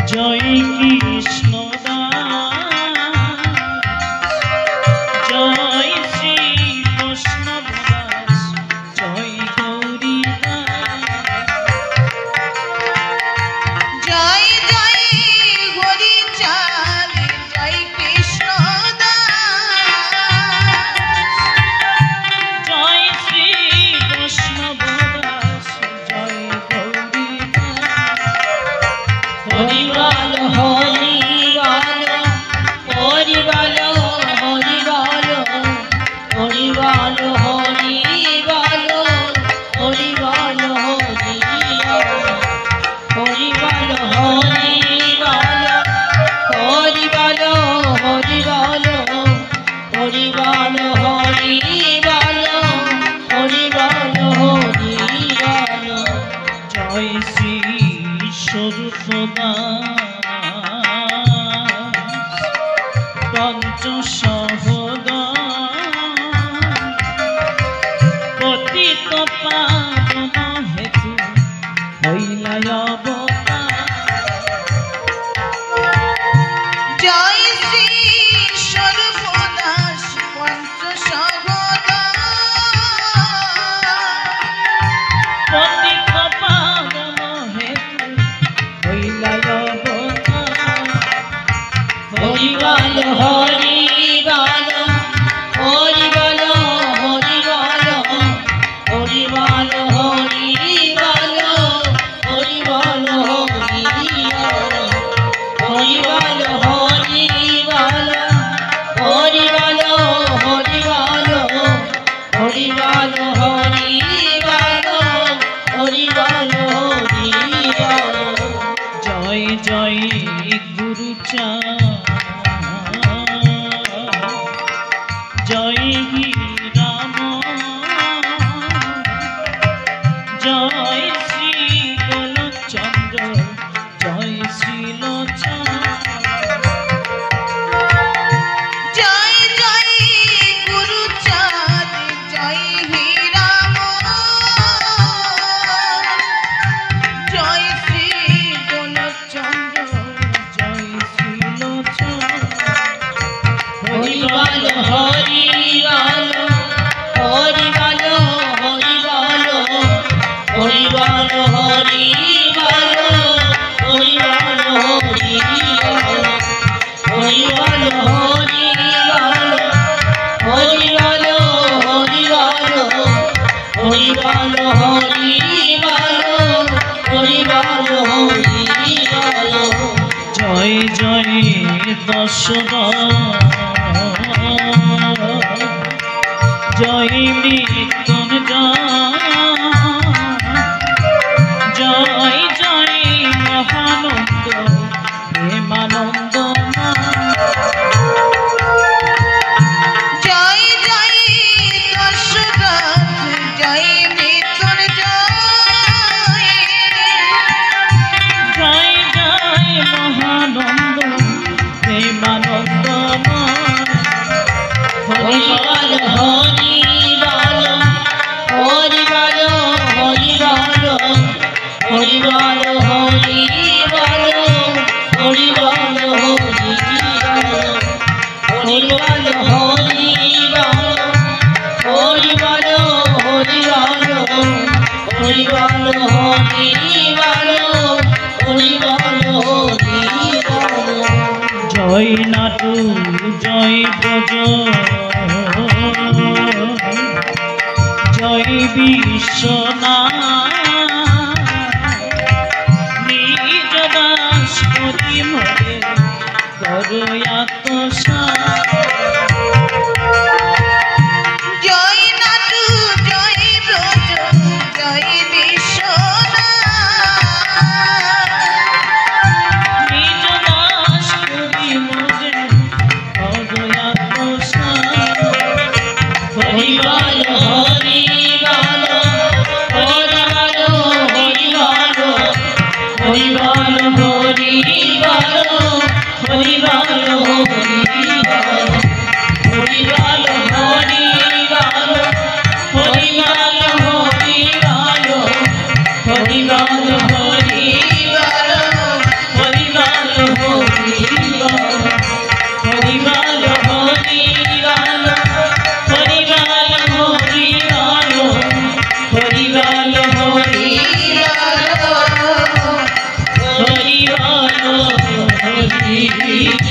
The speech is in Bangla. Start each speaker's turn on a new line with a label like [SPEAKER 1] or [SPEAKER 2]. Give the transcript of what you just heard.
[SPEAKER 1] জয় কৃষ্ণ জয় শ্রী বৈষ্ণব দাস জয় গৌরী
[SPEAKER 2] জয় জয় হরি চাঁদ জয় কৃষ্ণ
[SPEAKER 1] জয় শ্রী বৈষ্ণব দাস জয় গৌরী হরি বল হরি বল হরি বল হরি বল হরি বল হরি বল হরি বল হরি বল হরি বল হরি বল হরি বল হরি বল হরি বল হরি বল হরি বল জয় শ্রী স্বরূপদাস পঞ্চসহোদর পতিত পাবন হেতু হইলা অবতার
[SPEAKER 2] জয় শ্রী স্বরূপ দাস পঞ্চ সহোদর
[SPEAKER 1] পতিত পাবন হেতু হইলা অবতার হরি বল হরি বল হরি বল হরি বল হরি বল হরি বল হরি বল হরি বল হরি বল হরি বল হরি বল হরি বল হরি বল হরি বল হরি বল জয় জয় গুরু জয় হি রাম জয় শ্রী গোলচন্দ্র জয় শ্রী লোচন
[SPEAKER 2] জয় জয় গুরু চাঁদ জয় হে রাম জয় শ্রী গোলচন্দ্র
[SPEAKER 1] জয় শ্রী লোচন হরি বল হরি বল হরি বল হরি বল হরি বল হরি বল হরি বল হরি বল হরি বল হরি বল হরি বল হরি বল হরি বল হরি বল হরি বল হরি বল জয় জয় দশরথ জয় মৃত্যুঞ্জয় জয় জয় মহানন্দ প্রেমানন্দ
[SPEAKER 2] জয় জয় দশরথ জয় মৃত্যুঞ্জয়
[SPEAKER 1] জয় জয় মহানন্দ প্রেমানন্দ হরি বল হরি বল হরি বল হরি বল হরি বল হরি বল হরি বল হরি বল হরি বল হরি বল হরি বল হরি বল হরি বল হরি বল হরি বল জয় নাটু জয় ব্রজ জয় বিশ্বনাথ নিজ দাস করি মরে করয়াত
[SPEAKER 2] জয় নাটু জয় ব্রজ জয় বিশ্বনাথ
[SPEAKER 1] নিজ দাস করি মরে করয়াত হরি বল হরি বল হরি বল হরি বল হরি বল হরি বল হরি বল হরি বল হরি বল হরি বল হরি বল হরি বল হরি বল হরি বল শ্রী